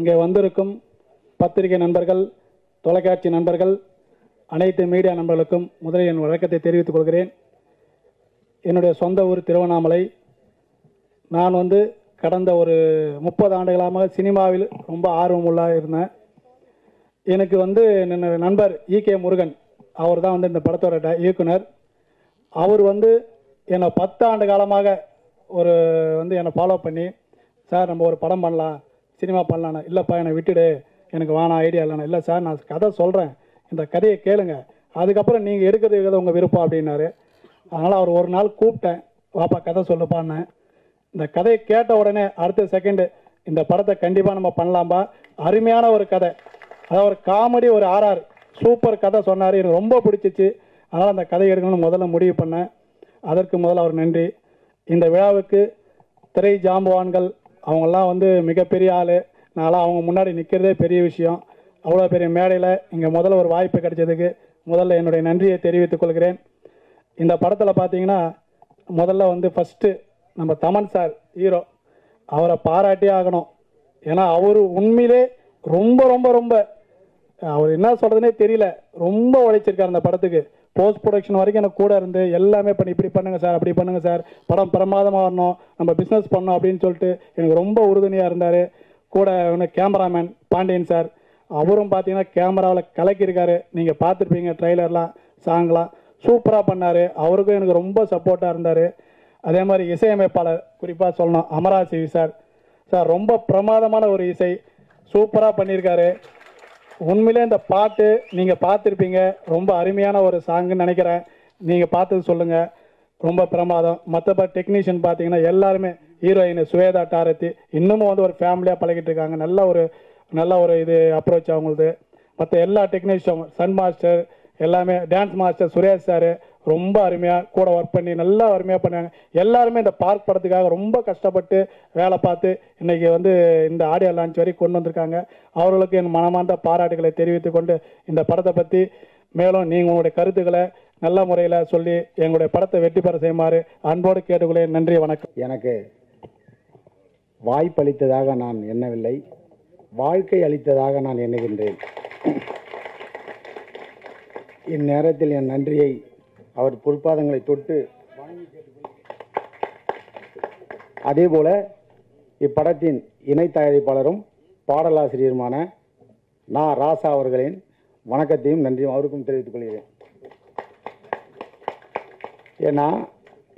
இங்கே வந்திருக்கும் பத்திரிகை நண்பர்கள், தொலைக்காட்சி நண்பர்கள், அனைத்து மீடியா நண்பர்களுக்கும் முதலில் என் வணக்கத்தை தெரிவித்துக் கொள்கிறேன். என்னுடைய சொந்த ஊர் திருவண்ணாமலை. நான் கடந்த ஒரு 30 ஆண்டுகளாக சினிமாவில் ரொம்ப ஆர்வமுள்ள இருந்தேன். எனக்கு என்னுடைய நண்பர் ஈகே முருகன், அவர் தான் இந்த படத்தோட இயக்குனர். அவர் என்னை 10 ஆண்டு காலமாக ஒரு என்னை ஃபாலோ பண்ணி, சார் நம்ம ஒரு படம் பண்ணலாம், சினிமா பண்ணலான்னு. இல்லைப்பா என்னை விட்டுடு, எனக்கு வேணாம், ஐடியா இல்லைண்ணா. இல்லை சார் நான் கதை சொல்கிறேன், இந்த கதையை கேளுங்க, அதுக்கப்புறம் நீங்கள் எடுக்கிறது உங்கள் விருப்பம் அப்படின்னாரு. அதனால் அவர் ஒரு நாள் கூப்பிட்டேன், வாப்பா கதை சொல்லுப்பான்னு. இந்த கதையை கேட்ட உடனே அடுத்த செகண்டு இந்த படத்தை கண்டிப்பாக நம்ம பண்ணலாம்பா, அருமையான ஒரு கதை, அதாவது ஒரு காமெடி, ஒரு ஆர்ஆர் சூப்பர் கதை சொன்னார். எனக்கு ரொம்ப பிடிச்சிச்சு. அதனால் அந்த கதை எடுக்கணும்னு முதல்ல முடிவு பண்ணேன். அதற்கு முதல்ல அவர் நன்றி. இந்த விழாவுக்கு திரை ஜாம்பவான்கள் அவங்கெல்லாம் மிகப்பெரிய ஆள். நான்லாம் அவங்க முன்னாடி நிற்கிறதே பெரிய விஷயம். அவ்வளோ பெரிய மேடையில் இங்கே முதல்ல ஒரு வாய்ப்பு கிடைச்சதுக்கு முதல்ல என்னுடைய நன்றியை தெரிவித்துக் கொள்கிறேன். இந்த படத்தில் பார்த்தீங்கன்னா முதல்ல ஃபஸ்ட்டு நம்ம தமன் சார் ஹீரோ, அவரை பாராட்டியே ஆகணும். ஏன்னா அவர் உண்மையிலே ரொம்ப ரொம்ப ரொம்ப அவர் என்ன சொல்கிறதுனே தெரியல, ரொம்ப உழைச்சிருக்கார் அந்த படத்துக்கு. போஸ்ட் ப்ரொடக்ஷன் வரைக்கும் எனக்கு கூட இருந்து எல்லாமே பண்ணி, இப்படி பண்ணுங்கள் சார், அப்படி பண்ணுங்கள் சார், படம் பிரமாதமாக வரணும், நம்ம பிஸ்னஸ் பண்ணோம் அப்படின்னு சொல்லிட்டு எனக்கு ரொம்ப உறுதுணையாக இருந்தார். கூட கேமராமேன் பாண்டியன் சார், அவரும் பார்த்தீங்கன்னா கேமராவில் கலக்கியிருக்காரு. நீங்கள் பார்த்துருப்பீங்க ட்ரெய்லர்லாம், சாங்லாம் சூப்பராக பண்ணார். அவருக்கும் எனக்கு ரொம்ப சப்போர்ட்டாக இருந்தார். அதே மாதிரி இசையமைப்பாளர் குறிப்பாக சொல்லணும், அமராசிவி சார். சார் ரொம்ப பிரமாதமான ஒரு இசை, சூப்பராக பண்ணியிருக்காரு. உண்மையிலே இந்த பாட்டு நீங்கள் பார்த்துருப்பீங்க, ரொம்ப அருமையான ஒரு சாங்குன்னு நினைக்கிறேன். நீங்கள் பார்த்தது சொல்லுங்கள், ரொம்ப பிரமாதம். மற்றபடி டெக்னீஷியன் பார்த்தீங்கன்னா எல்லாருமே, ஹீரோயின் சுவேதா டாரத்தி இன்னமும் ஒரு ஃபேமிலியாக பழகிட்டு இருக்காங்க. நல்ல ஒரு இது அப்ரோச் அவங்களுது. மற்ற எல்லா டெக்னீஷியன், சன் மாஸ்டர் எல்லாமே, டான்ஸ் மாஸ்டர் சுரேஷ் சார் ரொம்ப அருமையாக கூட ஒர்க் பண்ணி நல்லா அருமையாக பண்ணாங்க. எல்லாருமே இந்த பார்க் படத்துக்காக ரொம்ப கஷ்டப்பட்டு வேலை பார்த்து இன்றைக்கி இந்த ஆடியோ லான்ச் வரைக்கும் கொண்டு வந்திருக்காங்க. அவர்களுக்கு என் மனமார்ந்த பாராட்டுகளை தெரிவித்துக் கொண்டு, இந்த படத்தை பற்றி மேலும் நீங்கள் உங்களுடைய கருத்துக்களை நல்ல முறையில் சொல்லி எங்களுடைய படத்தை வெற்றி பெற செய்யுமாறு அன்போடு கேட்டுக்கொள்கிறேன். நன்றி, வணக்கம். எனக்கு வாய்ப்பளித்ததாக நான் எண்ணவில்லை, வாழ்க்கை அளித்ததாக நான் எண்ணுகின்றேன். இந்நேரத்தில் என் நன்றியை அவர் பொற்பாதங்களை தொட்டு அதேபோல இப்படத்தின் இணை தயாரிப்பாளரும் பாடலாசிரியருமான ராசா அவர்களின் வணக்கத்தையும் நன்றியும் அவருக்கும் தெரிவித்துக் கொள்கிறேன். ஏன்னா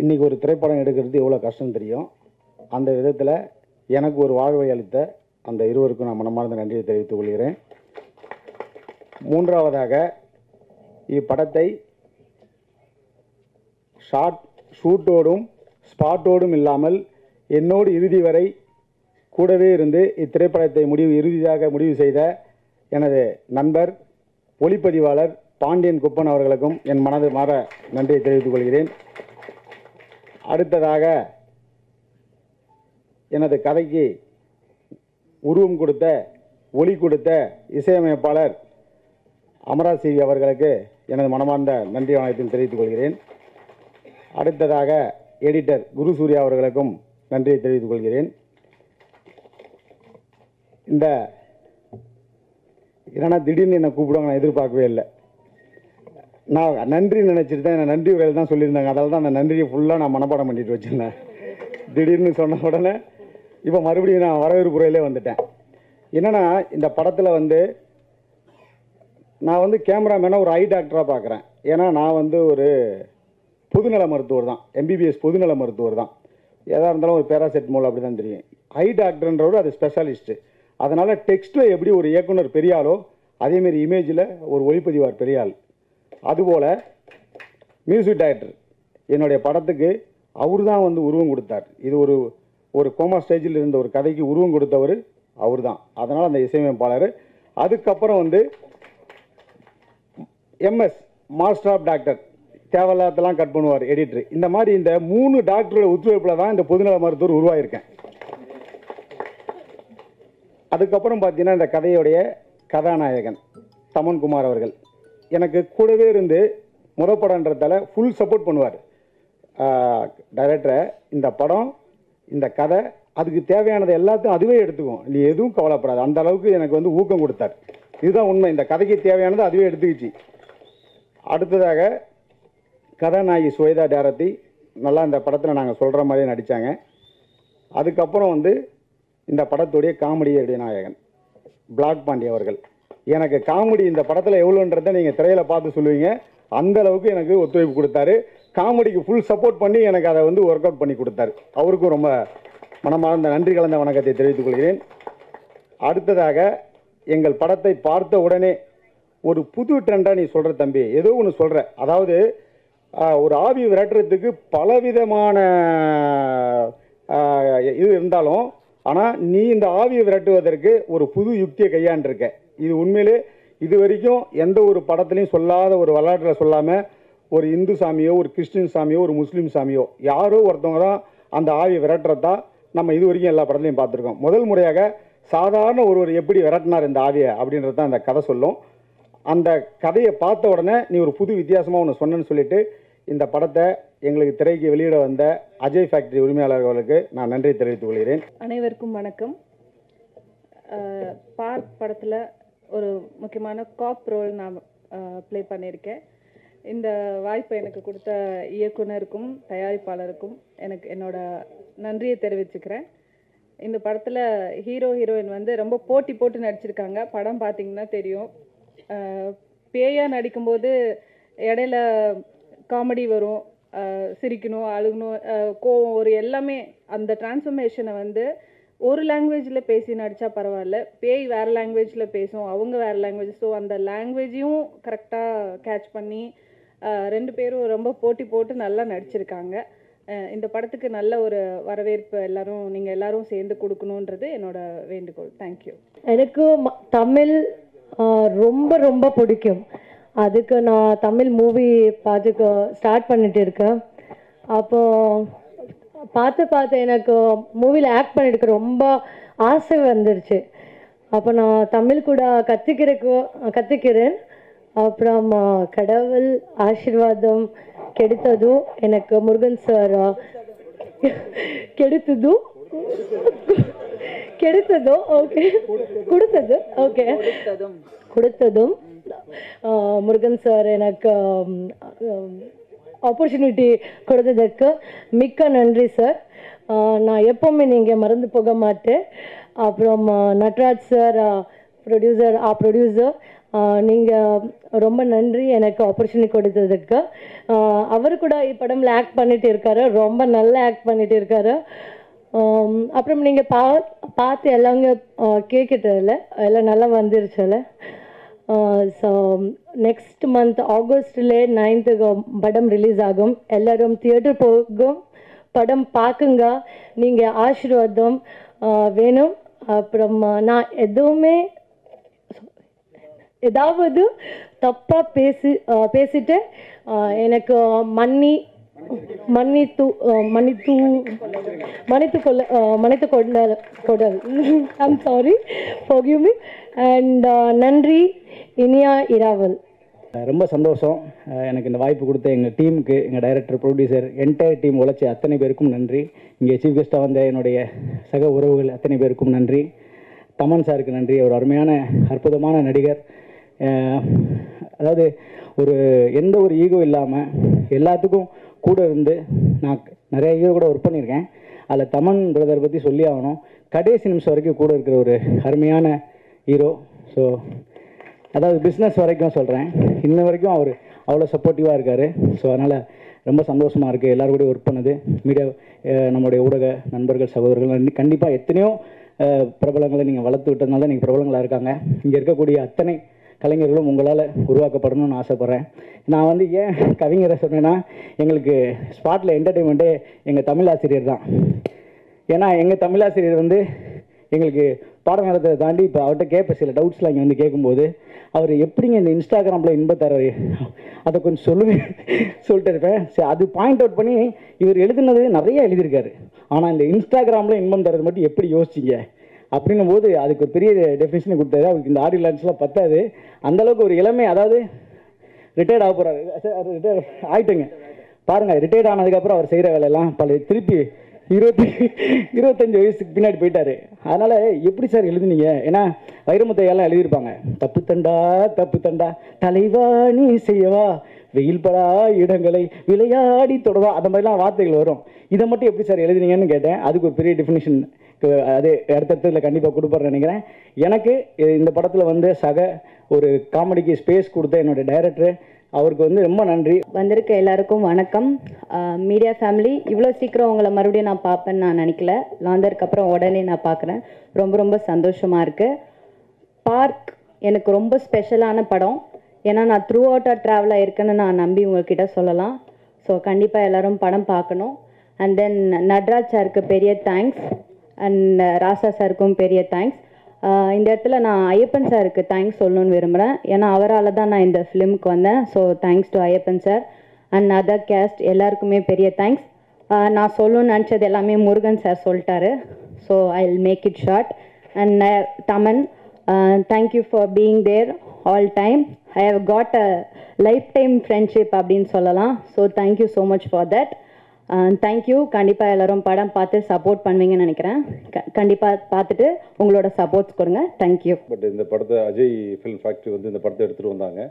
இன்றைக்கி ஒரு திரைப்படம் எடுக்கிறது எவ்வளோ கஷ்டம் தெரியும். அந்த விதத்தில் எனக்கு ஒரு வாழ்வை அளித்த அந்த இருவருக்கும் நான் மனமார்ந்த நன்றியை தெரிவித்துக் கொள்கிறேன். மூன்றாவதாக, இப்படத்தை ஷூட்டோடும் ஸ்பாட்டோடும் இல்லாமல் என்னோடு இறுதி வரை கூடவே இருந்து இத்திரைப்படத்தை இறுதியாக முடிவு செய்த எனது நண்பர் ஒளிப்பதிவாளர் பாண்டியன் குப்பன் அவர்களுக்கும் என் மனது மாற நன்றியை தெரிவித்துக் கொள்கிறேன். அடுத்ததாக, எனது கதைக்கு உருவம் கொடுத்த, ஒளி கொடுத்த இசையமைப்பாளர் அமராசிவி அவர்களுக்கு எனது மனமார்ந்த நன்றி வணக்கத்தையும் தெரிவித்துக் கொள்கிறேன். அடுத்ததாக, எடிட்டர் குரு சூர்யா அவர்களுக்கும் நன்றியை தெரிவித்துக் கொள்கிறேன். ஏன்னா திடீர்னு என்னை கூப்பிடுவாங்க, நான் எதிர்பார்க்கவே இல்லை. நான் நன்றி நினச்சிட்டு தான், என்னை நன்றி உரையில் தான் சொல்லியிருந்தாங்க. அதனால தான் அந்த நன்றியை ஃபுல்லாக நான் மனப்பாடம் பண்ணிட்டு வச்சுருந்தேன். திடீர்னு சொன்ன உடனே இப்போ மறுபடியும் நான் வரவேற்பு உரையிலே வந்துட்டேன். என்னென்னா, இந்த படத்தில் நான் கேமராமேனாக ஒரு ஐ டாக்டராக பார்க்குறேன். ஏன்னா நான் ஒரு பொதுநல மருத்துவர் தான், எம்பிபிஎஸ் பொதுநல மருத்துவர் தான். எதாக இருந்தாலும் ஒரு பேராசெட்டமோல் அப்படி தான் தெரியும். ஐ டாக்டர்ன்றவர் அது ஸ்பெஷலிஸ்ட்டு. அதனால் டெக்ஸ்ட்டில் எப்படி ஒரு இயக்குனர் பெரியாலோ அதேமாரி இமேஜில் ஒரு ஒளிப்பதிவார் பெரியாள். அதுபோல் மியூசிக் டைரக்டர் என்னுடைய படத்துக்கு அவர் தான் உருவம் கொடுத்தார். இது ஒரு கோமா ஸ்டேஜில் இருந்த ஒரு கதைக்கு உருவம் கொடுத்தவர் அவர் தான். அதனால் அந்த இசையமைப்பாளர். அதுக்கப்புறம் எம்எஸ் மாஸ்டர் ஆஃப் டாக்டர், தேவையில்லாதெல்லாம் கட் பண்ணுவார் எடிட்டர். இந்த மாதிரி இந்த 3 டாக்டரோட ஒத்துழைப்பில் தான் இந்த பொதுநல மருத்துவர் உருவாயிருக்கேன். அதுக்கப்புறம் பார்த்தீங்கன்னா, இந்த கதையுடைய கதாநாயகன் தமன்குமார் அவர்கள் எனக்கு கூடவே இருந்து முறப்படன்றதால ஃபுல் சப்போர்ட் பண்ணுவார். டைரக்டரை இந்த படம், இந்த கதை அதுக்கு தேவையானதை எல்லாத்தையும் அதுவே எடுத்துக்கும், நீ எதுவும் கவலைப்படாது. அந்த அளவுக்கு எனக்கு வந்து ஊக்கம் கொடுத்தார். இதுதான் உண்மை. இந்த கதைக்கு தேவையானது அதுவே எடுத்துக்கிச்சு. அடுத்ததாக கதாநாயகி சுவேதா டேரத்தி நல்லா இந்த படத்தில் நாங்கள் சொல்கிற மாதிரியே நடித்தாங்க. அதுக்கப்புறம் வந்து இந்த படத்துடைய காமெடியுடைய நாயகன் பிளாக் பாண்டி அவர்கள். எனக்கு காமெடி இந்த படத்தில் எவ்வளோன்றதை நீங்கள் திரையில் பார்த்து சொல்லுவீங்க. அந்த அளவுக்கு எனக்கு ஒத்துழைப்பு கொடுத்தாரு. காமெடிக்கு ஃபுல் சப்போர்ட் பண்ணி எனக்கு அதை வந்து ஒர்க் அவுட் பண்ணி கொடுத்தாரு. அவருக்கும் ரொம்ப மனமார்ந்த நன்றி கலந்த வணக்கத்தை தெரிவித்துக் கொள்கிறேன். அடுத்ததாக எங்கள் படத்தை பார்த்த உடனே ஒரு புது ட்ரெண்டாக நீ சொல்கிற தம்பி, ஏதோ ஒன்று சொல்கிற, அதாவது ஒரு ஆவி விரட்டுறதுக்கு பலவிதமான இது இருந்தாலும், ஆனால் நீ இந்த ஆவியை விரட்டுவதற்கு ஒரு புது யுக்தியை கையாண்டிருக்க. இது உண்மையிலே இது வரைக்கும் எந்த ஒரு படத்துலையும் சொல்லாத ஒரு வரலாற்றில் சொல்லாமல் ஒரு இந்து சாமியோ ஒரு கிறிஸ்டின் சாமியோ ஒரு முஸ்லீம் சாமியோ யாரோ ஒருத்தவங்க தான் அந்த ஆவியை விரட்டுறதா நம்ம இது வரைக்கும் எல்லா படத்துலையும் பார்த்துருக்கோம். முதல் முறையாக சாதாரண ஒருவர் எப்படி விரட்டினார் இந்த ஆவியை அப்படின்றது தான் அந்த கதை சொல்லும். அந்த கதையை பார்த்த உடனே நீ ஒரு புது வித்தியாசமாக ஒன்று சொன்னேன்னு சொல்லிட்டு இந்த படத்தை எங்களுக்கு திரைக்கு வெளியிட வந்த அஜய் ஃபேக்டரி உரிமையாளர்களுக்கு நான் நன்றி தெரிவித்துக் கொள்கிறேன். அனைவருக்கும் வணக்கம். பார்க் படத்தில் ஒரு முக்கியமான காப் ரோல் நான் ப்ளே பண்ணியிருக்கேன். இந்த வாய்ப்பை எனக்கு கொடுத்த இயக்குனருக்கும் தயாரிப்பாளருக்கும் என்னோட நன்றியை தெரிவிச்சுக்கிறேன். இந்த படத்தில் ஹீரோ ஹீரோயின் வந்து ரொம்ப போட்டி போட்டு நடிச்சிருக்காங்க. படம் பார்த்திங்கன்னா தெரியும். பேயாக நடிக்கும்போது இடையில காமெடி வரும், சிரிக்கணும், அழுகணும், கோவம் ஒரு எல்லாமே. அந்த டிரான்ஸ்ஃபர்மேஷனை வந்து ஒரு லாங்குவேஜில் பேசி நடித்தா பரவாயில்ல, பேய் வேறு லாங்குவேஜில் பேசும், அவங்க வேறு லாங்குவேஜ். ஸோ அந்த லாங்குவேஜையும் கரெக்டாக கேட்ச் பண்ணி ரெண்டு பேரும் ரொம்ப போட்டி போட்டு நல்லா நடிச்சிருக்காங்க. இந்த படத்துக்கு நல்ல ஒரு வரவேற்பு நீங்கள் எல்லாரும் சேர்ந்து கொடுக்கணுன்றது என்னோட வேண்டுகோள். தேங்க்யூ. எனக்கு தமிழ் ரொம்ப ரொம்ப பிடிக்கும். அதுக்கு நான் தமிழ் மூவி பார்த்துக்க ஸ்டார்ட் பண்ணிட்டு இருக்கேன். அப்போ பார்த்து எனக்கு மூவியில் ஆக்ட் பண்ணிட்டு ரொம்ப ஆசை வந்துருச்சு. அப்போ நான் தமிழ் கூட கற்றுக்கிறேன். அப்புறம் கடவுள் ஆசீர்வாதம் கிடைத்ததும் எனக்கு முருகன் சார் கொடுத்ததும் முருகன் சார் எனக்கு ஆப்பர்ச்சுனிட்டி கொடுத்ததுக்கு மிக்க நன்றி சார். நான் எப்போவுமே நீங்கள் மறந்து போக மாட்டேன். அப்புறம் நட்ராஜ் சார் ப்ரொடியூசர் நீங்கள் ரொம்ப நன்றி எனக்கு ஆப்பர்ச்சுனிட்டி கொடுத்ததுக்கு. அவர் கூட இப்படம்ல ஆக்ட் பண்ணிட்டு இருக்காரு, ரொம்ப நல்லா ஆக்ட் பண்ணிட்டு இருக்காரு. அப்புறம் நீங்கள் பார்த்து எல்லாங்க கேட்கிட்டதில்ல, எல்லாம் நல்லா வந்துருச்சுல்ல. ஸோ நெக்ஸ்ட் மந்த் ஆகஸ்ட்லே 9th படம் ரிலீஸ் ஆகும். எல்லோரும் தியேட்டர் போகும், படம் பார்க்குங்க. நீங்கள் ஆசீர்வாதம் வேணும். அப்புறம் நான் ஏதாவது தப்பாக பேசிட்டு எனக்கு மன்னித்து கொடல். I'm sorry, forgive me. And நன்றி. இனியா இராவல். ரொம்ப சந்தோஷம். எனக்கு இந்த வாய்ப்பு கொடுத்த எங்கள் டீமுக்கு, எங்கள் டைரக்டர், ப்ரொடியூசர், என்டையர் டீம் உழைச்சி அத்தனை பேருக்கும் நன்றி. இங்கே சீஃப் கெஸ்ட்டாக வந்த என்னுடைய சக உறவுகள் அத்தனை பேருக்கும் நன்றி. தமன் சாருக்கு நன்றி. ஒரு அருமையான அற்புதமான நடிகர். அதாவது எந்த ஒரு ஈகோ இல்லாமல் எல்லாத்துக்கும் கூட இருந்து, நான் நிறைய ஹீரோ கூட ஒர்க் பண்ணியிருக்கேன். அதில் தமன் பிரதர் பற்றி சொல்லி ஆகணும். கடைசி நிமிஷம் வரைக்கும் கூட இருக்கிற ஒரு அருமையான ஹீரோ. ஸோ அதாவது பிஸ்னஸ் வரைக்கும் சொல்கிறேன், இன்ன வரைக்கும் அவர் அவ்வளோ சப்போர்ட்டிவாக இருக்கார். ஸோ அதனால் ரொம்ப சந்தோஷமாக இருக்குது எல்லோரும் கூட ஒர்க் பண்ணது. மீடியா, நம்முடைய ஊடக நண்பர்கள், சகோதரர்கள் கண்டிப்பாக எத்தனையோ பிரபலங்களை நீங்கள் வளர்த்து விட்டதுனால தான் நீங்கள் பிரபலங்களாக இருக்காங்க. இங்கே இருக்கக்கூடிய அத்தனை கலைஞர்களும் உங்களால் உருவாக்கப்படணும்னு ஆசைப்பட்றேன். நான் ஏன் கவிஞரை சொன்னேன்னா, எங்களுக்கு ஸ்பாட்டில் என்டர்டெயின்மெண்ட்டே எங்கள் தமிழாசிரியர் தான். ஏன்னா எங்கள் தமிழாசிரியர் எங்களுக்கு பாடம் நடத்ததை தாண்டி இப்போ அவர்கிட்ட கேட்ப சில டவுட்ஸ்லாம் இங்கே கேட்கும்போது, அவர் எப்படிங்க இந்த இன்ஸ்டாகிராமில் இன்பத்தர அதை கொஞ்சம் சொல்லிட்டு இருப்பேன். சரி, அது பாயிண்ட் அவுட் பண்ணி இவர் எழுதுனது நிறைய எழுதியிருக்காரு. ஆனால் இந்த இன்ஸ்டாகிராமில் இன்பம் தரது மட்டும் எப்படி யோசிச்சிங்க அப்படின்னும் போது அதுக்கு ஒரு பெரிய டெஃபினிஷனை கொடுத்தாரு. அவருக்கு இந்த ஆடியோ லான்ச்லாம் பத்தாது. அந்தளவுக்கு ஒரு இளமை, அதாவது ரிட்டையர்ட் ஆக போகிறாரு. ரிட்டையர்ட் ஆகிட்டுங்க பாருங்கள். ரிட்டையர்ட் ஆனதுக்கப்புறம் அவர் செய்கிற வேலையெல்லாம் திருப்பி 25 வயசுக்கு பின்னாடி போயிட்டாரு. அதனால் எப்படி சார் எழுதுனீங்க? ஏன்னா வைரமுத்தையெல்லாம் எழுதியிருப்பாங்க, தப்பு தண்டா தலைவா நீ செய்யவா, வெயில் படா இடங்களை விளையாடி தொடவா, அந்த மாதிரிலாம் வார்த்தைகள் வரும். இதை மட்டும் எப்படி சார் எழுதுனீங்கன்னு கேட்டேன். அதுக்கு ஒரு பெரிய டெஃபினிஷன் அதே அடுத்தடுத்துல கண்டிப்பாக கொடுப்பாருன்னு நினைக்கிறேன். எனக்கு இந்த படத்தில் வந்து ஒரு காமெடிக்கு ஸ்பேஸ் கொடுத்த என்னோட டைரக்டர், அவருக்கு வந்து ரொம்ப நன்றி. வந்திருக்க எல்லாருக்கும் வணக்கம். மீடியா ஃபேமிலி, இவ்வளோ சீக்கிரம் உங்களை மறுபடியும் நான் பார்ப்பேன்னு நான் நினைக்கல. லாந்தருக்கு அப்புறம் உடனே நான் பார்க்குறேன். ரொம்ப ரொம்ப சந்தோஷமாக இருக்குது. பார்க் எனக்கு ரொம்ப ஸ்பெஷலான படம். ஏன்னா நான் த்ரூ அவுட்டாக ட்ராவலாக இருக்கேன்னு நான் நம்பி உங்கள்கிட்ட சொல்லலாம். ஸோ கண்டிப்பாக எல்லோரும் படம் பார்க்கணும். அண்ட் தென் நட்ராஜ் சாருக்கு பெரிய தேங்க்ஸ், அண்ட் ராசா சாருக்கும் பெரிய தேங்க்ஸ். இந்த இடத்துல நான் ஐயப்பன் சாருக்கு தேங்க்ஸ் சொல்லணும்னு விரும்புகிறேன். ஏன்னா அவரால் தான் நான் இந்த ஃபிலிமுக்கு வந்தேன். So thanks to Ayyappan sir and other cast எல்லாருக்குமே பெரிய தேங்க்ஸ். நான் சொல்லணும்னு நினச்சது எல்லாமே முருகன் சார் சொல்லிட்டாரு. So I will make it short. And Thaman, thank you for being there all time. I have got a lifetime friendship அப்படின்னு சொல்லலாம். So thank you so much for that. Thank you. கண்டிப்பாக எல்லோரும் படம் பார்த்து சப்போர்ட் பண்ணுவீங்கன்னு நினைக்கிறேன். கண்டிப்பாக பார்த்துட்டு உங்களோட சப்போர்ட்ஸ் கொடுங்க. தேங்க்யூ. பட் இந்த படத்தை அஜய் ஃபிலிம் ஃபேக்ட்ரி வந்து இந்த படத்தை எடுத்துகிட்டு வந்தாங்க.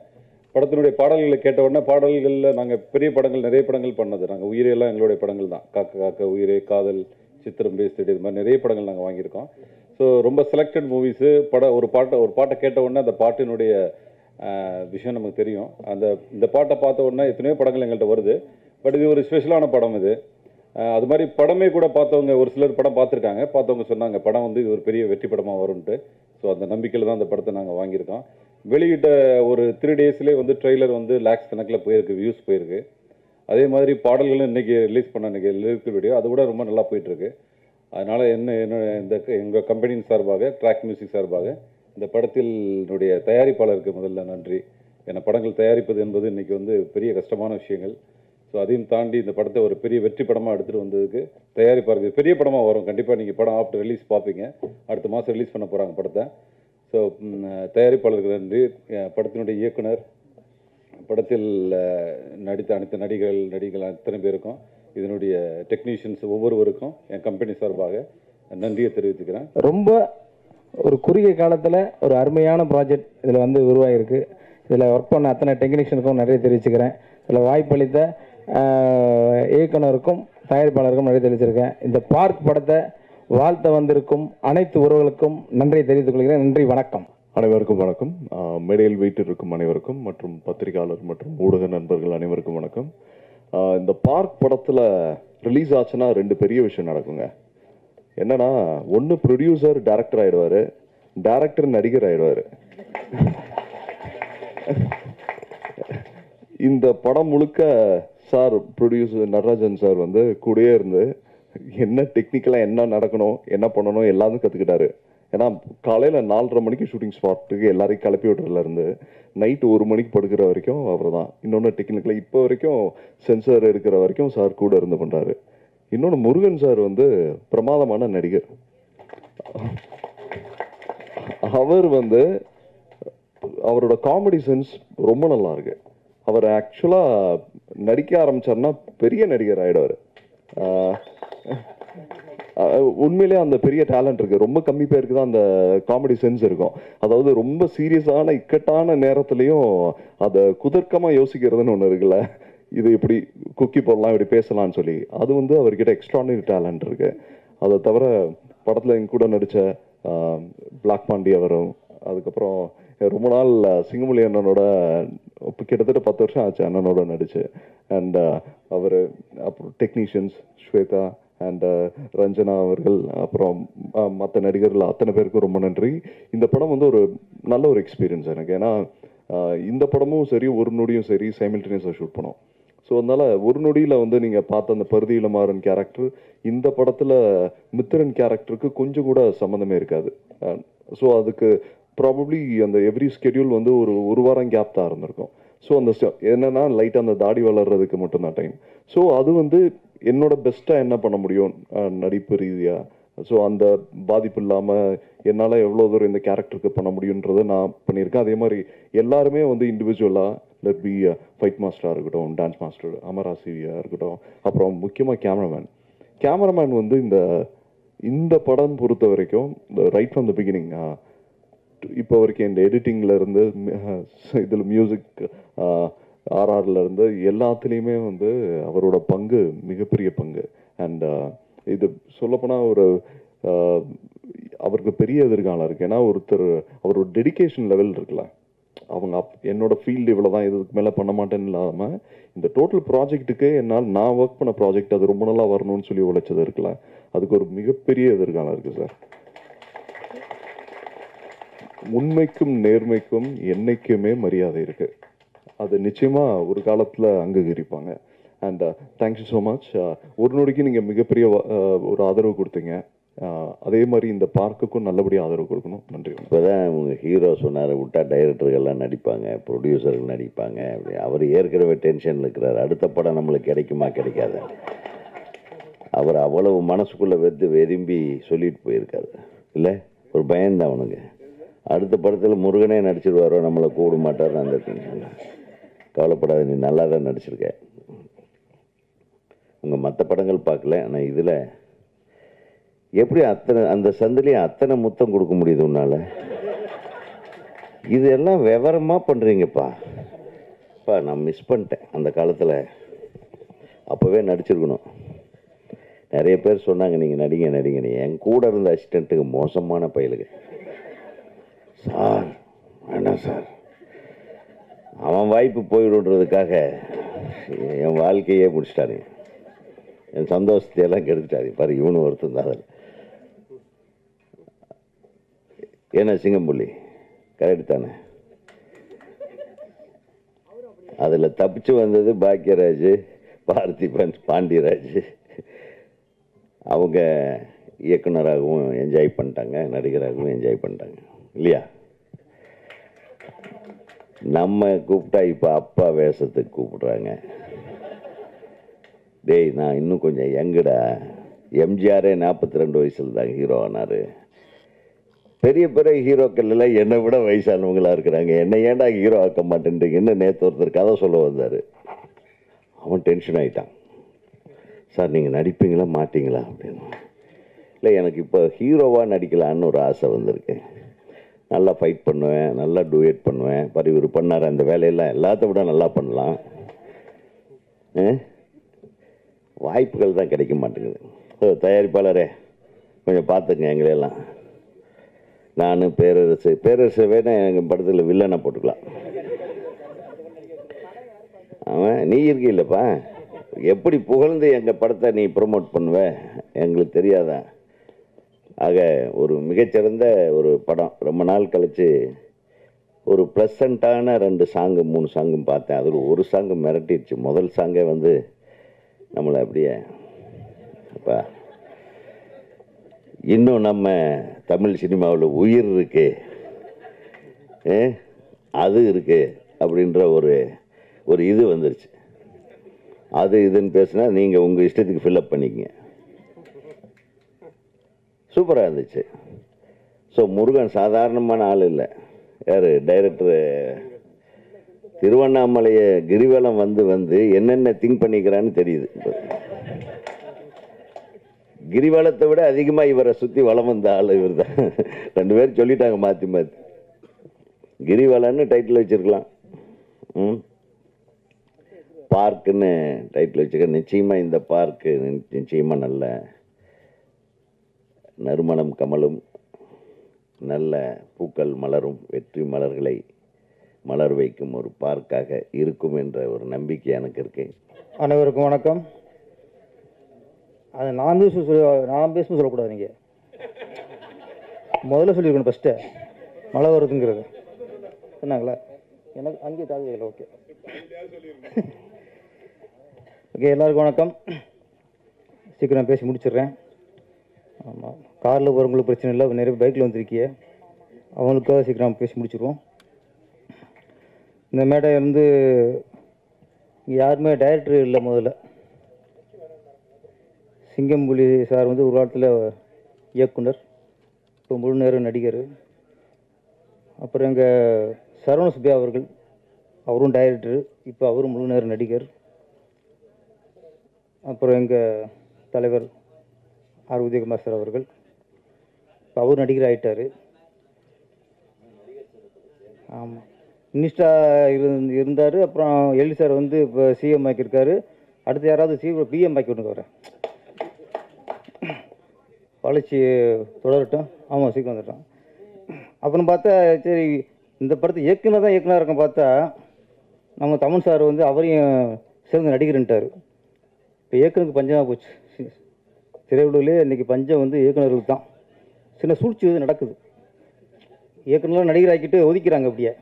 படத்தினுடைய பாடல்களை கேட்ட உடனே, பாடல்களில் நாங்கள் பெரிய படங்கள் நிறைய படங்கள் பண்ணது, நாங்கள் உயிரெல்லாம் எங்களுடைய படங்கள் தான். காக்க காக்க உயிரே, காதல், சித்திரம், பேஸ்டடி, இது மாதிரி நிறைய படங்கள் நாங்கள் வாங்கியிருக்கோம். ஸோ ரொம்ப செலக்டட் மூவிஸு. ஒரு பாட்டை கேட்ட உடனே அந்த பாட்டினுடைய விஷயம் நமக்கு தெரியும். இந்த பாட்டை பார்த்த உடனே எத்தனையோ படங்கள் எங்கள்கிட்ட வருது. பட் இது ஒரு ஸ்பெஷலான படம். இது அது மாதிரி படமே கூட பார்த்தவங்க, ஒரு சிலர் படம் பார்த்துருக்காங்க, பார்த்தவங்க சொன்னாங்க படம் வந்து இது ஒரு பெரிய வெற்றி படமாக வரும்ன்ட்டு. ஸோ அந்த நம்பிக்கையில் தான் அந்த படத்தை நாங்கள் வாங்கியிருக்கோம். வெளியிட்ட ஒரு 3 daysலேயே வந்து ட்ரெய்லர் வந்து லேக்ஸ் கணக்கில் போயிருக்கு, வியூஸ் போயிருக்கு. அதே மாதிரி பாடல்களும் இன்றைக்கி ரிலீஸ் பண்ண இன்றைக்கி லிரிக்கல் வீடியோ அது கூட ரொம்ப நல்லா போயிட்டுருக்கு. அதனால் எங்கள் கம்பெனியின் சார்பாக, ட்ராக் மியூசிக் சார்பாக இந்த படத்தினுடைய தயாரிப்பாளருக்கு முதல்ல நன்றி. ஏன்னா படங்கள் தயாரிப்பது என்பது இன்றைக்கி வந்து பெரிய கஷ்டமான விஷயங்கள். ஸோ அதையும் தாண்டி இந்த படத்தை ஒரு பெரிய வெற்றி படமாக எடுத்துகிட்டு வந்ததுக்கு தயாரிப்பாளருக்கு பெரிய படமாக வரும். கண்டிப்பாக நீங்கள் படம் ஆஃப்டர் ரிலீஸ் பார்ப்பீங்க. அடுத்த மாதம் ரிலீஸ் பண்ண போகிறாங்க படத்தை. ஸோ தயாரிப்பாளருக்கு நன்றி. படத்தினுடைய இயக்குனர், படத்தில் நடித்த அனைத்து நடிகள் அத்தனை பேருக்கும், இதனுடைய டெக்னீஷியன்ஸ் ஒவ்வொருவருக்கும் என் கம்பெனி சார்பாக நன்றியை தெரிவித்துக்கிறேன். ரொம்ப ஒரு குறுகிய காலத்தில் ஒரு அருமையான ப்ராஜெக்ட் இதில் வந்து உருவாகிருக்கு. இதில் ஒர்க் பண்ண அத்தனை டெக்னீஷியனுக்கும் நிறைய தெரிவிச்சுக்கிறேன். இதில் வாய்ப்பளித்த இயக்குனருக்கும் தயாரிப்பாளருக்கும் நிறைய தெரிவிச்சிருக்கேன். இந்த பார்க் படத்தை வாழ்த்த வந்திருக்கும் அனைத்து உறவுகளுக்கும் நன்றியை தெரிவித்துக் கொள்கிறேன். நன்றி, வணக்கம். அனைவருக்கும் வணக்கம். மேடையில் வீட்டிற்கும் அனைவருக்கும் மற்றும் பத்திரிகையாளர் மற்றும் ஊடக நண்பர்கள் அனைவருக்கும் வணக்கம். இந்த பார்க் படத்தில் ரிலீஸ் ஆச்சுன்னா 2 பெரிய விஷயம் நடக்குங்க. என்னன்னா, ஒன்று ப்ரொடியூசர் டைரக்டர் ஆகிடுவார், டைரக்டர் நடிகர் ஆகிடுவார். இந்த படம் முழுக்க சார் ப்ரொடியூசர் நடராஜன் சார் வந்து கூடயே இருந்து என்ன டெக்னிக்கலாக என்ன நடக்கணும், என்ன பண்ணணும் எல்லாத்தையும் கற்றுக்கிட்டாரு. ஏன்னா காலையில் 4:30 மணிக்கு ஷூட்டிங் ஸ்பாட்டுக்கு எல்லாரையும் கிளப்பி விடுறதுலேருந்து நைட்டு 1 மணிக்கு படுக்கிற வரைக்கும் அவர் தான். இன்னொன்று டெக்னிக்கலாக இப்போ வரைக்கும் சென்சார் எடுக்கிற வரைக்கும் சார் கூட இருந்து பண்ணுறாரு. இன்னொன்று, முருகன் சார் வந்து பிரமாதமான நடிகர். அவர் வந்து அவரோட காமெடி சென்ஸ் ரொம்ப நல்லா இருக்கு. அவர் ஆக்சுவலாக நடிக்க ஆரம்பிச்சார்னா பெரிய நடிகர் ஆகிடுவார். உண்மையிலே அந்த பெரிய டேலண்ட் இருக்குது. ரொம்ப கம்மி பேருக்கு தான் அந்த காமெடி சென்ஸ் இருக்கும். அதாவது ரொம்ப சீரியஸான இக்கட்டான நேரத்துலையும் அதை குதர்க்கமாக யோசிக்கிறதுன்னு ஒன்று இருக்குல்ல, இது இப்படி குக்கி போடலாம், இப்படி பேசலாம்னு சொல்லி, அது வந்து அவர்கிட்ட எக்ஸ்ட்ரானரி டேலண்ட் இருக்குது. அதை தவிர படத்தில் எங்க கூட நடித்த பிளாக் பாண்டி அவரும், அதுக்கப்புறம் ரொம்ப நாள் சிங்கமொழி அண்ணனோட இப்போ கிட்டத்தட்ட 10 வருஷம் ஆச்சு அண்ணனோட நடிச்சு. அண்ட் அவர் அப்புறம் டெக்னீஷியன்ஸ் ஸ்வேதா அண்ட் ரஞ்சனா அவர்கள், அப்புறம் மற்ற நடிகர்கள் அத்தனை பேருக்கும் ரொம்ப நன்றி. இந்த படம் வந்து ஒரு நல்ல ஒரு எக்ஸ்பீரியன்ஸ் எனக்கு. ஏன்னா இந்த படமும் சரி, ஒரு நொடியும் சரி சைமல்டேனியஸாக ஷூட் பண்ணோம். ஸோ அதனால் ஒரு நொடியில் வந்து நீங்கள் பார்த்த அந்த பருதியில மாறன் கேரக்டர் இந்த படத்தில் மித்திரன் கேரக்டருக்கு கொஞ்சம் கூட சம்மந்தமே இருக்காது. ஸோ அதுக்கு ப்ராபப்ளி அந்த எவ்ரி ஸ்கெடியூல் வந்து ஒரு வாரம் கேப் தான் இருந்திருக்கும். ஸோ அந்த என்னென்னா லைட்டாக அந்த தாடி வளர்கிறதுக்கு மட்டும்தான் டைம். ஸோ அது வந்து என்னோட பெஸ்ட்டாக என்ன பண்ண முடியும் நடிப்பு ரீதியாக, ஸோ அந்த பாதிப்பு இல்லாமல் என்னால் எவ்வளோ தூரம் இந்த கேரக்டருக்கு பண்ண முடியுன்றதை நான் பண்ணியிருக்கேன். அதே மாதிரி எல்லாருமே வந்து இண்டிவிஜுவலாக லெட் பி ஃபைட் மாஸ்டராக இருக்கட்டும், டான்ஸ் மாஸ்டர் அமரா சிவியாக இருக்கட்டும், அப்புறம் முக்கியமாக கேமராமேன். கேமராமேன் வந்து இந்த படம் பொறுத்த வரைக்கும் ரைட் ஃப்ரம் த பிகினிங் இப்போ வரைக்கும் இந்த எடிட்டிங்கில் இருந்து இதில் மியூசிக் ஆர்ஆரில் இருந்து எல்லாத்துலேயுமே வந்து அவரோட பங்கு மிகப்பெரிய பங்கு. அண்ட் இது சொல்லப்போனால் அவருக்கு பெரிய எதிர்காலம் இருக்குது. ஏன்னா அவரோட டெடிகேஷன் லெவல் இருக்குல்ல, அவங்க என்னோட ஃபீல்டு இவ்வளோ தான், இதுக்கு மேலே பண்ண மாட்டேன்னு இல்லாமல் இந்த டோட்டல் ப்ராஜெக்ட்டுக்கு நான் ஒர்க் பண்ண ப்ராஜெக்ட் அது ரொம்ப நல்லா வரணும்னு சொல்லி உழைச்சது இருக்குல்ல, அதுக்கு ஒரு மிகப்பெரிய எதிர்காலம் இருக்குது சார். உண்மைக்கும் நேர்மைக்கும் என்னைக்குமே மரியாதை இருக்குது. அது நிச்சயமாக ஒரு காலத்தில் அங்கீகரிப்பாங்க. And thank you so much. ஒரு நொடிக்கு நீங்கள் மிகப்பெரிய ஒரு ஆதரவு கொடுத்தீங்க. அதே மாதிரி இந்த பார்க்குக்கும் நல்லபடியாக ஆதரவு கொடுக்கணும். நன்றி. இப்போ தான் உங்கள் ஹீரோ சொன்னார், விட்டா டைரக்டர்கள்லாம் நடிப்பாங்க, ப்ரொடியூசர்கள் நடிப்பாங்க அப்படி. அவர் ஏற்கனவே டென்ஷன் இருக்கிறார், அடுத்த படம் நம்மளுக்கு கிடைக்குமா கிடைக்காது. அவர் அவ்வளவு மனசுக்குள்ளே வெதும்பி சொல்லிட்டு போயிருக்காரு இல்லை, ஒரு பயந்தான் அவனுக்கு. அடுத்த படத்தில் முருகனே நடிச்சிருவாரோ, நம்மளை கூப்பிட மாட்டார். அந்த டென்ஷன் கவலைப்படாத, நீ நல்லா தான் நடிச்சிருக்க. உங்கள் மற்ற படங்கள் பார்க்கல, ஆனால் இதில் எப்படி அந்த சந்திலையும் அத்தனை முத்தம் கொடுக்க முடியுது உன்னால்? இதெல்லாம் விவரமாக பண்ணுறீங்கப்பா. நான் மிஸ் பண்ணிட்டேன் அந்த காலத்தில், அப்போவே நடிச்சிருக்கணும். நிறைய பேர் சொன்னாங்க நீங்கள் நடிங்க. என் கூட இருந்த அசிஸ்டண்ட்டுக்கு மோசமான பயலுங்க. சார் வேண்டாம் சார், அவன் வாய்ப்பு போயிடுன்றதுக்காக என் வாழ்க்கையே முடிச்சிட்டாரு, என் சந்தோஷத்தையெல்லாம் கெடுத்துட்டாரு. பாரு, இவனு ஒருத்தன் தான். ஏன்னா சிங்கம்புள்ளி கரெக்ட் தானே? அதில் தப்பிச்சு வந்தது பாக்யராஜ், பார்த்திபன், பாண்டியராஜ். அவங்க இயக்குனராகவும் என்ஜாய் பண்ணிட்டாங்க, நடிகராகவும் என்ஜாய் பண்ணிட்டாங்க இல்லையா? நம்ம கூப்பிட்டா இப்போ அப்பா வேஷத்துக்கு கூப்பிடுறாங்க. டேய், நான் இன்னும் கொஞ்சம் யங்குடா. எம்ஜிஆரே 42 வயசில் தான் ஹீரோ ஆனார். பெரிய ஹீரோக்கள் எல்லாம் என்னை விட வயசானவங்களா இருக்கிறாங்க. என்னை ஏன்டா ஹீரோ ஆக்க மாட்டேன்றீங்கன்னு நேற்று ஒருத்தர் கதை சொல்ல வந்தார். அவன் டென்ஷன் ஆகிட்டான். சார் நீங்கள் நடிப்பீங்களா மாட்டீங்களா அப்படின்னு. இல்லை, எனக்கு இப்போ ஹீரோவாக நடிக்கலான்னு ஒரு ஆசை வந்திருக்கு. நல்லா ஃபைட் பண்ணுவேன், நல்லா டூயட் பண்ணுவேன். இவர் பண்ணார் அந்த வேலையெல்லாம் எல்லாத்த விட நல்லா பண்ணலாம். வாய்ப்புகள் தான் கிடைக்க மாட்டேங்குது. தயாரிப்பாளரே கொஞ்சம் பார்த்துங்க எங்களையெல்லாம். நான் பேரரசு வேணா எங்கள் படத்தில் வில்லனை போட்டுக்கலாம். அவன் நீ இருக்க இல்லைப்பா, எப்படி புகழ்ந்து எங்கள் படத்தை நீ ப்ரொமோட் பண்ணுவ எங்களுக்கு தெரியாதா? ஆக ஒரு மிகச்சிறந்த ஒரு படம். ரொம்ப நாள் கழித்து ஒரு ப்ளசண்ட்டான 2 சாங்கு 3 சாங்கும் பார்த்தேன். அதில் ஒரு சாங்கு மிரட்டிடுச்சு. முதல் சாங்கே வந்து நம்மளை அப்படியே அப்பா இன்னும் நம்ம தமிழ் சினிமாவில் உயிர் இருக்கு, அது இருக்கு அப்படின்ற ஒரு இது வந்துருச்சு. அது இதுன்னு பேசுனா நீங்கள் உங்கள் இஷ்டத்துக்கு ஃபில்அப் பண்ணிக்கங்க. சூப்பராக இருந்துச்சு. ஸோ முருகன் சாதாரணமான ஆள் இல்லை. யார் டைரக்டரு திருவண்ணாமலையை கிரிவலம் வந்து என்னென்ன திங்க் பண்ணிக்கிறான்னு தெரியுது. கிரிவலத்தை விட அதிகமாக இவரை சுற்றி வளம் வந்த ஆள் இவர் தான். 2 பேர் சொல்லிட்டாங்க மாற்றி கிரிவலன்னு டைட்டில் வச்சிருக்கலாம், பார்க்குன்னு டைட்டில் வச்சுக்க. நிச்சயமாக இந்த பார்க்கு நிச்சயமாக நல்ல நறுமணம் கமலும், நல்ல பூக்கள் மலரும், வெற்றி மலர்களை மலர் வைக்கும் ஒரு பார்க்காக இருக்கும் என்ற ஒரு நம்பிக்கை எனக்கு இருக்கு. அனைவருக்கும் வணக்கம். அது நான் பேசணும் சொல்லக்கூடாது. நீங்கள் முதல்ல சொல்லியிருக்கணும் ஃபஸ்ட்டு மழை வருதுங்கிறது சொன்னாங்களா? எனக்கு அங்கேயே தாழ்வு. ஓகே ஓகே, எல்லாருக்கும் வணக்கம். சீக்கிரம் பேசி முடிச்சிடுறேன். ஆமாம், காரில் போகிறவங்களுக்கு பிரச்சனை இல்லை, நிறைய பைக்கில் வந்துருக்கிய அவங்களுக்காக சீக்கிரம் பேசி முடிச்சிடுவோம். இந்த மேடை வந்து இங்கே யாருமே டைரக்டர் இல்லை. முதல்ல சிங்கம்புலி சார் வந்து ஒரு காலத்தில் இயக்குனர், இப்போ முழு நேரம் நடிகர். அப்புறம் எங்கள் சரவண சுப்பியா அவர்கள், அவரும் டைரக்டர், இப்போ அவரும் முழு நேரம் நடிகர். அப்புறம் எங்கள் தலைவர் ஆர் உதயகுமார் சார் அவர்கள். இப்போ அவர் நடிகர் ஆகிட்டார். ஆமாம், மினிஸ்டராக இருந்தார். அப்புறம் எல்வி சார் வந்து இப்போ சிஎம் ஆக்கியிருக்காரு. அடுத்து யாராவது பிஎம் ஆக்கி விடுங்க. வரேன் வளர்ச்சி தொடரட்டும். ஆமாம், சீக்கிரம் வந்துட்டோம். அப்புறம் பார்த்தா சரி, இந்த படத்தை இயக்குனர் தான் இயக்குனர் இருக்கும். பார்த்தா நம்ம தமன் சார் வந்து அவரையும் சேர்ந்து நடிகர்ன்ட்டார். இப்போ இயக்குனருக்கு பஞ்சமாக போச்சு. திரையுலகிலே இன்றைக்கி பஞ்சம் வந்து இயக்குனர்களுக்கு தான். சின்ன சூழ்ச்சி வந்து நடக்குது. இயக்குனர்லாம் நடிகர் ஆக்கிட்டு ஒதுக்கிறாங்க. அப்படியே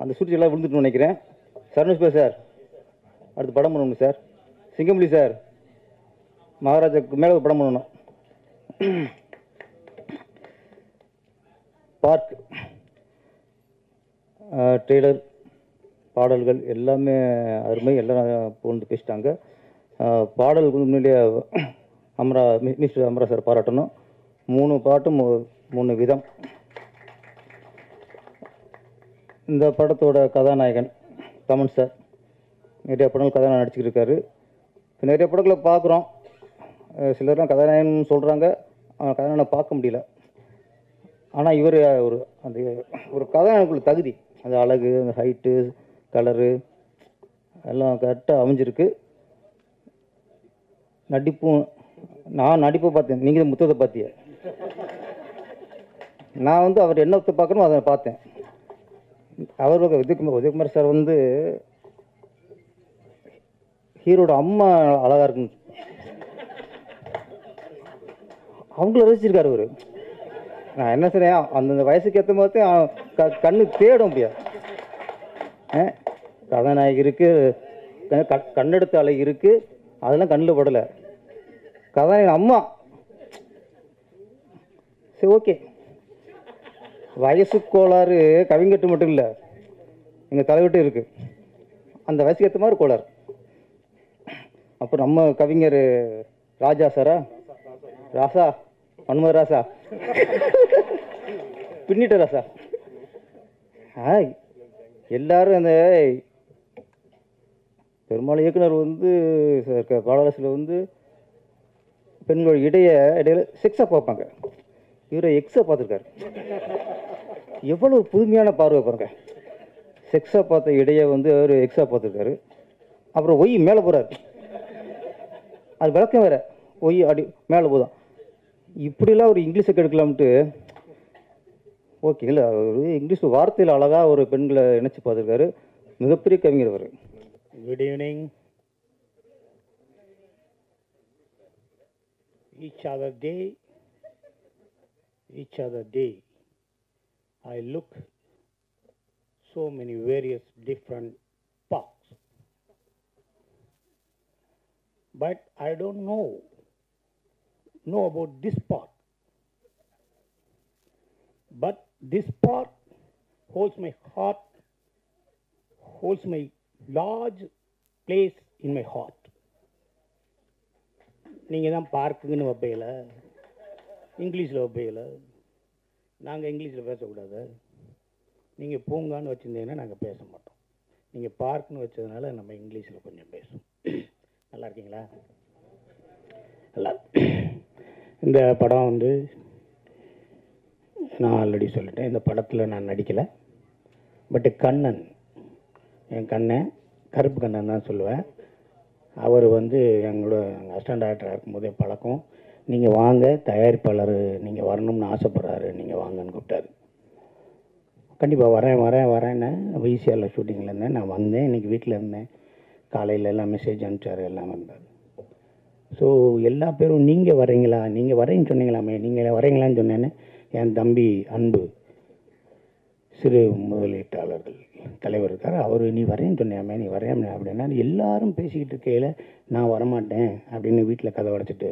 அந்த சூழ்ச்சியெல்லாம் விழுந்துட்டுன்னு நினைக்கிறேன். சரணுஷ்பா சார் அடுத்து படம் பண்ணணும் சார். சிங்கம்புலி சார் மகாராஜாவுக்கு மேலே ஒரு படம் பண்ணணும். பார்க் ட்ரெய்லர் பாடல்கள் எல்லாமே அருமை. எல்லாம் புகழ்ந்து பேசிட்டாங்க. பாடலுக்கு வந்து முன்னாடியே மிஸ்டர் அமரா சார் பாராட்டணும். 3 பாட்டும் 3 விதம். இந்த படத்தோட கதாநாயகன் தமன் சார் நிறைய படங்கள் கதாநாயகன் நடிச்சுக்கிட்டு இருக்காரு. இப்போ நிறைய படங்களை பார்க்குறோம். சிலர்லாம் கதாநாயகன் சொல்கிறாங்க, அவன் கதாநாயகனை பார்க்க முடியல. ஆனால் இவர் ஒரு கதாநாயகனுக்குள்ள தகுதி, அந்த அழகு, அந்த ஹைட்டு, கலரு எல்லாம் கரெக்டாக அமைஞ்சிருக்கு. நடிப்பும், நான் நடிப்பை பார்த்தேன், நீங்கள் முத்தத்தை பார்த்திய. நான் வந்து அவர் என்னத்தை பார்க்கணும் அதை பார்த்தேன். அவர் உதயகுமார் சார் வந்து ஹீரோட அம்மா அழகாக இருக்குன்னு அவங்கள ரசிச்சிருக்காரு அவர். நான் என்ன சொன்னேன், அந்தந்த வயசுக்கு ஏற்ற மாதிரி கண்ணு தேடும் முடியாது. கதாநாயகி இருக்குது, கண்ணெடுத்த அழகி இருக்குது, அதெல்லாம் கண்ணில் படலை. கதாநாயகன் அம்மா சரி ஓகே. வயசு கோளாறு கவிங்கட்டு மட்டும் இல்லை, எங்கள் தலைவிட்டு இருக்குது. அந்த வயசுக்கு ஏற்ற மாதிரி கோளாறு. அப்போ நம்ம கவிஞர் ராஜா சாரா, ராசா மன்மத ராசா பின்னிட்ட ராசா, எல்லாரும் அந்த பெரும்பாலும் இயக்குனர் வந்து பாடலாசிரியர் வந்து பெண்களோட இடையில செக்ஸாக பார்ப்பாங்க. இவரை எக்ஸாக பார்த்துருக்காரு. எவ்வளோ புதுமையான பார்வை பாருங்க. செக்ஸாக பார்த்த இடையை வந்து அவர் எக்ஸாக பார்த்துருக்காரு. அப்புறம் ஒய் மேலே போகிறார், அது விளக்கம் வேற. ஒய் அடி மேலே போதும். இப்படிலாம் ஒரு இங்கிலீஷை கெடுக்கலாம்ட்டு ஓகே இல்லை, ஒரு இங்கிலீஷ் வார்த்தையில் அழகாக ஒரு பெண்களை நினச்சி பார்த்துருக்காரு. மிகப்பெரிய கவிஞர் அவர். Good evening. each other day I look so many various different parks, but I don't know about this park. But this park holds my heart, holds my large place in my heart. நீங்கள் தான் பார்க்குன்னு வைப்பீங்கள, இங்கிலீஷில் வைப்பீங்கள. நாங்கள் இங்கிலீஷில் பேசக்கூடாது. நீங்கள் பூங்கான்னு வச்சுருந்தீங்கன்னா நாங்கள் பேச மாட்டோம். நீங்கள் பார்க்குன்னு வச்சதுனால நம்ம இங்கிலீஷில் கொஞ்சம் பேசுவோம். நல்லா இருக்கீங்களா? நல்லா. இந்த படம் வந்து நான் ஆல்ரெடி சொல்லிட்டேன், இந்த படத்தில் நான் நடிக்கலை. பட்டு கண்ணன், என் கண்ணன் கருப்பு கண்ணன் தான் சொல்லுவேன். அவர் வந்து எங்களோட அசிஸ்டன்ட் டைரக்டராக இருக்கும்போதே பழக்கம். நீங்கள் வாங்க, தயாரிப்பாளர் நீங்கள் வரணும்னு ஆசைப்பட்றாரு, நீங்கள் வாங்கன்னு கூப்பிட்டாரு. கண்டிப்பாக வரேன்னு ஈஸியாக ஷூட்டிங்கில் இருந்தேன். நான் வந்தேன், இன்றைக்கி வீட்டில் இருந்தேன். காலையில் எல்லாம் மெசேஜ் அனுப்பிச்சார், எல்லாம் வந்தார். ஸோ எல்லா பேரும் நீங்கள் வரீங்களா, நீங்கள் வரேன்னு சொன்னீங்களாமே, நீங்கள் வரீங்களான்னு சொன்னேன்னு என் தம்பி அன்பு சிறு முதலீட்டாளர்கள் தலைவர் இருக்கார். அவர் நீ வரேன்னு சொன்னியாமே, நீ வரையாமே அப்படின்னா எல்லாரும் பேசிக்கிட்டு இருக்கையில் நான் வரமாட்டேன் அப்படின்னு வீட்டில் கதை உடைச்சிட்டு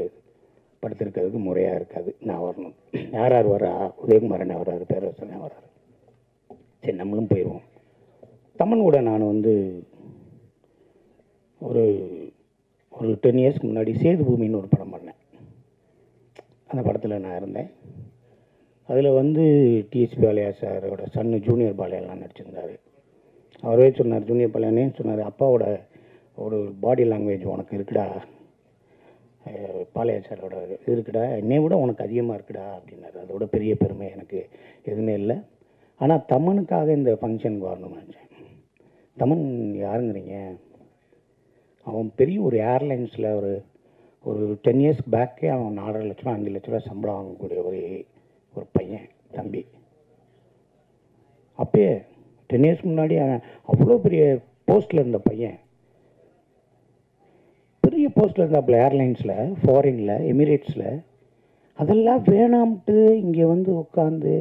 படுத்திருக்கிறதுக்கு முறையாக இருக்காது. நான் வரணும். யார் யார் வரா? உதயகுமாரன் வர்றாரு, பேரரசன் வர்றாரு. சரி நம்மளும் போயிடுவோம். தமன் கூட நான் வந்து ஒரு 10 இயர்ஸ்க்கு முன்னாடி சேது பூமின்னு ஒரு படம் பண்ணேன். அந்த படத்தில் நான் இருந்தேன். அதில் வந்து டிஎஸ்பி பாலையா சாரோட சன்னு ஜூனியர் பாலையாலாம் நடிச்சிருந்தார். அவரே சொன்னார், ஜூனியர் பாலையானே சொன்னார், அப்பாவோட ஒரு பாடி லாங்குவேஜ் உனக்கு இருக்குடா, பாளையாச்சாரோட இருக்குடா, என்னை விட உனக்கு அதிகமாக இருக்குடா அப்படின்னாரு. அதோட பெரிய பெருமை எனக்கு எதுவுமே இல்லை. ஆனால் தமனுக்காக இந்த ஃபங்க்ஷனுக்கு வரணும்னு நினச்சேன். தமன் யாருங்கிறீங்க? அவன் பெரிய ஒரு ஏர்லைன்ஸில் ஒரு 10 இயர்ஸ்க்கு பேக்கே அவன் 4.5 லட்ச ரூபா 5 லட்ச ரூபா சம்பளம் வாங்கக்கூடிய ஒரு பையன், தம்பி. அப்பயே 10 இயர்ஸ்க்கு முன்னாடி அவன் அவ்வளோ பெரிய போஸ்ட்டில் இருந்த பையன், பெரிய போஸ்ட்டில் இருந்தாப்புல ஏர்லைன்ஸில், ஃபாரினில், எமிரேட்ஸில். அதெல்லாம் வேணாம்ட்டு இங்கே வந்து உட்காந்து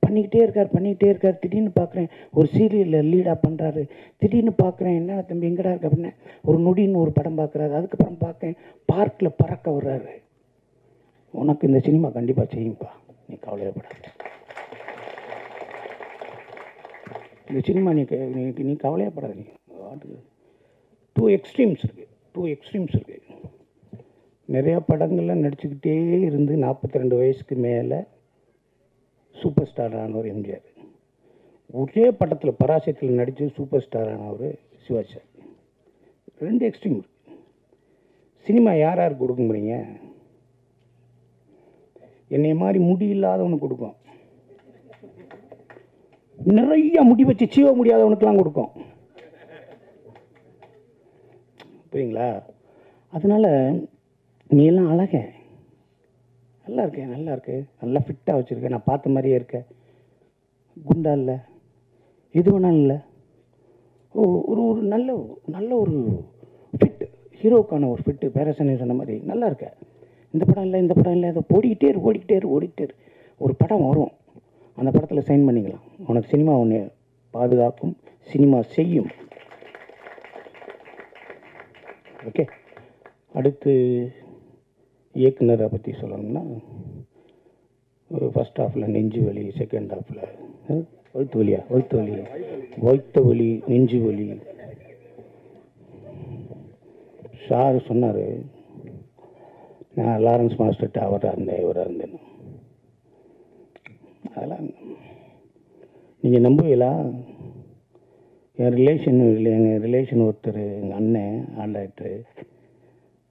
பண்ணிக்கிட்டே இருக்கார். திடீர்னு பார்க்குறேன் ஒரு சீரியலில் லீடாக பண்ணுறாரு. திடீர்னு பார்க்குறேன், என்ன தம்பி எங்கடா இருக்கு அப்படின்னா, ஒரு நொடின்னு ஒரு படம் பார்க்குறாரு. அதுக்கப்புறம் பார்க்கேன் பார்க்கில் பறக்க வர்றாரு. உனக்கு இந்த சினிமா கண்டிப்பாக செய்யும்பா, நீ கவலையப்படாத. இந்த சினிமா நீ கவலையப்படாத. நீ 2 எக்ஸ்ட்ரீம்ஸ் இருக்குது. நிறையா படங்கள்லாம் நடிச்சுக்கிட்டே இருந்து 42 வயசுக்கு மேலே சூப்பர் ஸ்டார் ஆனவர் எம்ஜிஆர். ஒரே படத்தில் பராசக்தியில் நடித்து சூப்பர் ஸ்டார் ஆனவர் சிவாஜி சார். 2 எக்ஸ்ட்ரீம் இருக்குது. சினிமா யாருக்கு கொடுக்க முடியுங்க? என்னை மாதிரி முடி இல்லாதவனுக்கு கொடுக்கும், நிறைய முடி வச்சு சீவ முடியாதவனுக்கெல்லாம் கொடுக்கும். புரியுங்களா? அதனால் நீ எல்லாம் அழக, நல்லா இருக்கு, நல்லா ஃபிட்டாக வச்சுருக்கேன், நான் பார்த்த மாதிரியே இருக்கேன், குண்டா இல்லை, எது வேணாலும் இல்லை, ஒரு நல்ல ஒரு ஃபிட்டு, ஹீரோக்கான ஒரு ஃபிட்டு. பேரசனி சொன்ன மாதிரி நல்லா இருக்க. இந்த படம் இல்லை அதை ஓடிக்கிட்டே இரு. ஒரு படம் வரும், அந்த படத்தில் சைன் பண்ணிக்கலாம். உனக்கு சினிமா ஒன்று பாதுகாக்கும், சினிமா செய்யும். ஓகே, அடுத்து இயக்குனரை பற்றி சொல்லணும்னா, ஃபஸ்ட் ஹாஃபில் நெஞ்சு வலி, செகண்ட் ஹாஃபில் வயிற்று வலி, நெஞ்சு வலி. சார் சொன்னார், நான் லாரன்ஸ் மாஸ்டர்கிட்ட அவராக இருந்தேன், இவராக இருந்தேன்னு. அதெல்லாம் நீங்கள் நம்புவீங்களா? எங்கள் ரிலேஷன் ஒருத்தர், எங்கள் அண்ணன் ஆண்டாக்டரு,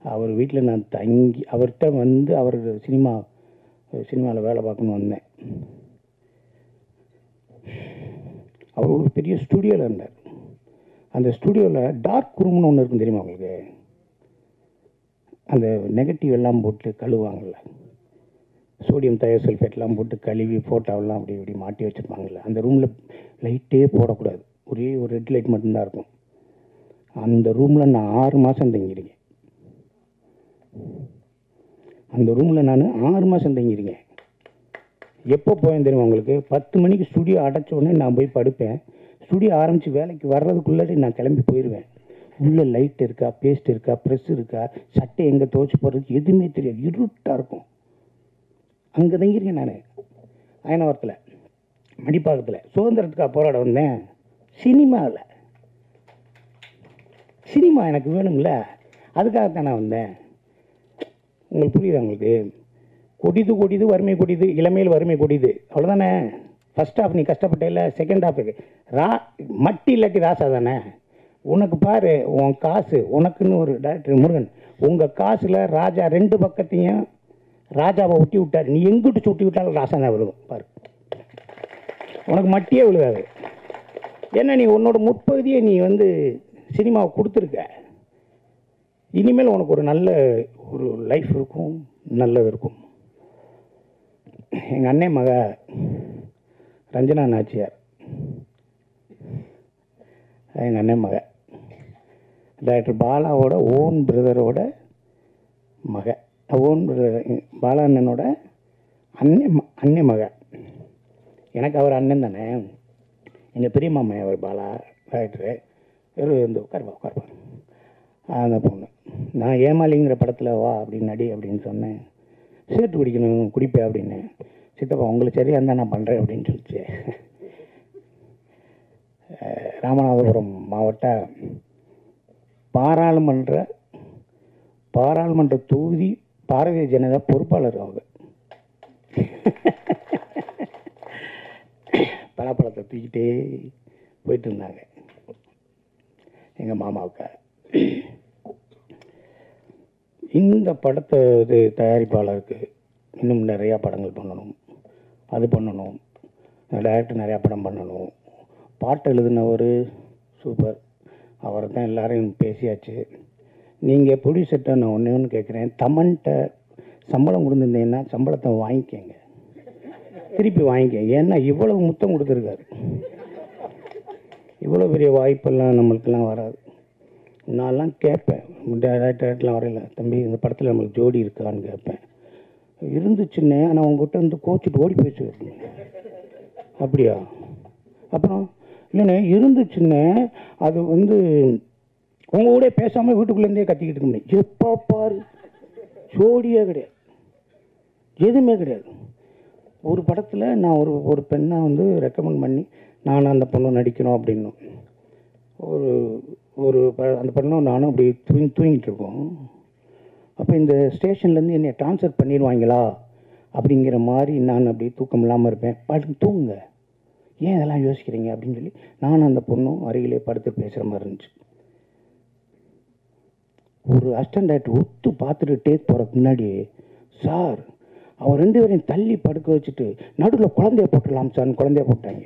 அவர் வீட்டில் நான் தங்கி அவர்கிட்ட வந்து அவர் சினிமாவில் வேலை பார்க்கணுன்னு வந்தேன். அவர் ஒரு பெரிய ஸ்டுடியோவில் இருந்தார். அந்த ஸ்டுடியோவில் டார்க் ரூம்னு ஒன்று இருக்கும், தெரியுமா உங்களுக்கு? அந்த நெகட்டிவ் எல்லாம் போட்டு கழுவாங்கள்ல, சோடியம் தயோசல்ஃபேட்லாம் போட்டு கழுவி ஃபோட்டோவெல்லாம் அப்படி மாட்டி வச்சுருப்பாங்கள்ல, அந்த ரூமில் லைட்டே போடக்கூடாது, ஒரே ஒரு ரெட் லைட் மட்டும்தான் இருக்கும். அந்த ரூமில் நான் 6 மாதம் தங்கியிருக்கேன். அந்த ரூமில் நான் 6 மாதம் தங்கியிருக்கேன். எப்போ போயேன் தெரியுமா உங்களுக்கு? 10 மணிக்கு ஸ்டுடியோ அடைச்ச உடனே நான் போய் படுப்பேன். ஸ்டுடியோ ஆரம்பித்து வேலைக்கு வர்றதுக்குள்ளே நான் கிளம்பி போயிடுவேன். உள்ளே லைட் இருக்கா, பேஸ்ட் இருக்கா, ப்ரெஸ் இருக்கா, சட்டை எங்கே துவைச்சி போடுறதுக்கு எதுவுமே தெரியாது, இருட்டாக இருக்கும். அங்கே தங்கியிருக்கேன் நான், அயனவரத்தில், மடிப்பாக்கத்தில். சுதந்திரத்துக்காக போராட வந்தேன். சினிமா எனக்கு வேணும்ல, அதுக்காகத்தான் நான் வந்தேன். உங்களுக்கு புரியுதா? உங்களுக்கு கொடிது வறுமை கொடிது, இளமையில் வறுமை கொடிது, அவ்வளோதானே. ஃபஸ்ட் ஹாஃப் நீ கஷ்டப்பட்ட இல்லை, செகண்ட் ஹாஃபுக்கு மட்டி இல்லாட்டி ராசா தானே. உனக்கு பாரு, உன் காசு உனக்குன்னு ஒரு டைரக்டர் முருகன், உங்கள் காசில் ராஜா 2 பக்கத்தையும் ராஜாவை ஒட்டி விட்டார். நீ எங்கிட்டு சுட்டி விட்டாலும் ராசா தான் விழுகும் பாரு, உனக்கு மட்டியே விழுகாது. ஏன்னா நீ உன்னோட முற்பகுதியை நீ வந்து சினிமாவை கொடுத்துருக்க. இனிமேல் உனக்கு ஒரு நல்ல ஒரு லைஃப் இருக்கும், நல்லது இருக்கும். எங்கள் அண்ணன் மக ரஞ்சனா நாச்சியார், எங்கள் அண்ணன் மக டைரக்டர் பாலாவோட ஓன் பிரதரோட மக, ஓன் பிரதர் பாலா அண்ணனோட அண்ணன் மக. எனக்கு அவர் அண்ணன் தானே. எங்கள் பெரிய மாமா அவர் பாலா டைரக்டரு. இந்த உட்காருப்பா அந்த பொண்ணு. நான் ஏமாலிங்கிற படத்தில் வா அப்படின்னு நடி அப்படின்னு சொன்னேன். சேர்த்து குடிக்கணும், குடிப்பேன் அப்படின்னு. சித்தப்பா உங்களுக்கு சரியாக இருந்தால் நான் பண்ணுறேன் அப்படின்னு சொல்லிச்சு. ராமநாதபுரம் மாவட்ட பாராளுமன்ற தொகுதி பாரதிய ஜனதா பொறுப்பாளர் அவங்க. பலாப்பழத்தை தூக்கிட்டே போயிட்டு இருந்தாங்க எங்கள் மாமாவுக்கு. இந்த படத்தை இது தயாரிப்பாளருக்கு இன்னும் நிறையா படங்கள் பண்ணணும், அது பண்ணணும், டைரக்டர் நிறையா படம் பண்ணணும். பாட்டு எழுதினவர் சூப்பர், அவரை தான் எல்லாரையும் பேசியாச்சு. நீங்கள் ப்ரொடியூசர்கிட்ட நான் ஒன்று கேட்குறேன், தமன்கிட்ட சம்பளம் கொடுத்துருந்தீங்கன்னா சம்பளத்தை வாங்கிக்கங்க, திருப்பி வாங்கிக்கங்க. ஏன்னா இவ்வளவு முத்தம் கொடுத்துருக்காரு, இவ்வளோ பெரிய வாய்ப்பெல்லாம் நம்மளுக்கெல்லாம் வராது. நான்லாம் கேட்பேன், டேரக்டர்லாம் வரையில, தம்பி இந்த படத்தில் நம்மளுக்கு ஜோடி இருக்கான்னு கேட்பேன். இருந்துச்சுன்னே, ஆனால் உங்ககிட்ட வந்து கோச்சிட்டு ஓடி போயிடுச்சு. அப்படியா? அப்புறம் இல்லைண்ணே இருந்துச்சுன்னே, அது வந்து உங்க கூட பேசாமல் வீட்டுக்குள்ளேருந்தே கத்திக்கிட்டு இருக்க முடியும். எப்போ பாரு ஜோடியே கிடையாது, எதுவுமே கிடையாது. ஒரு படத்தில் நான் ஒரு பெண்ணை வந்து ரெக்கமெண்ட் பண்ணி நானும் அந்த பொண்ணு நடிக்கணும் அப்படின்னு அந்த பொண்ணும் நானும் அப்படி தூங்கிட்டு இருக்கோம். அப்போ இந்த ஸ்டேஷன்லேருந்து என்னை ட்ரான்ஸ்ஃபர் பண்ணிடுவாங்களா அப்படிங்கிற மாதிரி நான் அப்படி தூக்கம் இல்லாமல் இருப்பேன். படுத்து தூங்குங்க, ஏன் இதெல்லாம் யோசிக்கிறீங்க அப்படின்னு சொல்லி நானும் அந்த பொண்ணும் அருகிலே படுத்து பேசுகிற மாதிரி இருந்துச்சு. ஒரு அசிஸ்டன்ட் டைரக்டர் ஒத்து பார்த்துட்டு டேக் போகிறதுக்கு முன்னாடி, சார் அவன் 2 பேரையும் தள்ளி படுக்க வச்சுட்டு நடுவில் குழந்தைய போட்டுடலாம் சார்னு குழந்தைய போட்டாங்க.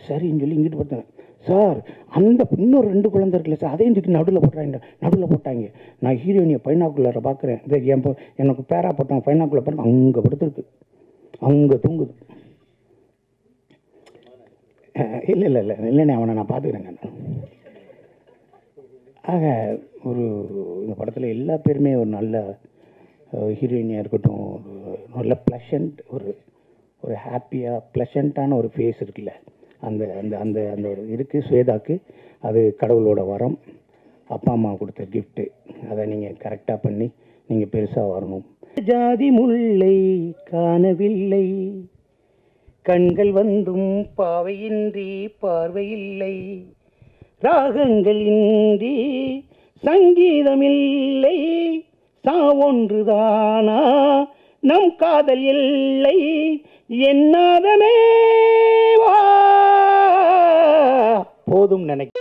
சரின்னு சொல்லி இங்கிட்டு பார்த்தேன், சார் அந்த இன்னொரு 2 குழந்தை இருக்குல்ல சார், அதையும் தூக்கி நடுவில் போட்டாங்க. நான் ஹீரோயினியை பைனாக்குள்ளார பார்க்குறேன், எனக்கு பேரா போட்டாங்க, பைனாக்குள்ள பாருங்க அங்கே படுத்துருக்கு, அங்கே தூங்குது. இல்லைண்ணே அவனை நான் பார்த்துக்கிறேங்க. ஆக இந்த படத்தில் எல்லா பேருமே ஒரு நல்ல ஹீரோயினியாக இருக்கட்டும், நல்ல ப்ளஷண்ட், ஒரு ஹாப்பியாக ப்ளஷண்ட்டான ஒரு ஃபேஸ் இருக்குல்ல, அந்த அந்த அந்த அந்த ஒரு இருக்குது ஸ்வேதாக்கு. அது கடவுளோட வரம், அப்பா அம்மா கொடுத்த கிஃப்ட்டு. அதை நீங்கள் கரெக்டாக பண்ணி நீங்கள் பெருசாக வரணும். ஜாதி முல்லை காணவில்லை, கண்கள் வந்தும் பாவையின்றி பார்வையில்லை, ராகங்கள் இன்றி சங்கீதமில்லை, சாவொன்றுதானா நம் காதல் இல்லை, என்னாதமே வா போதும் நினைக்க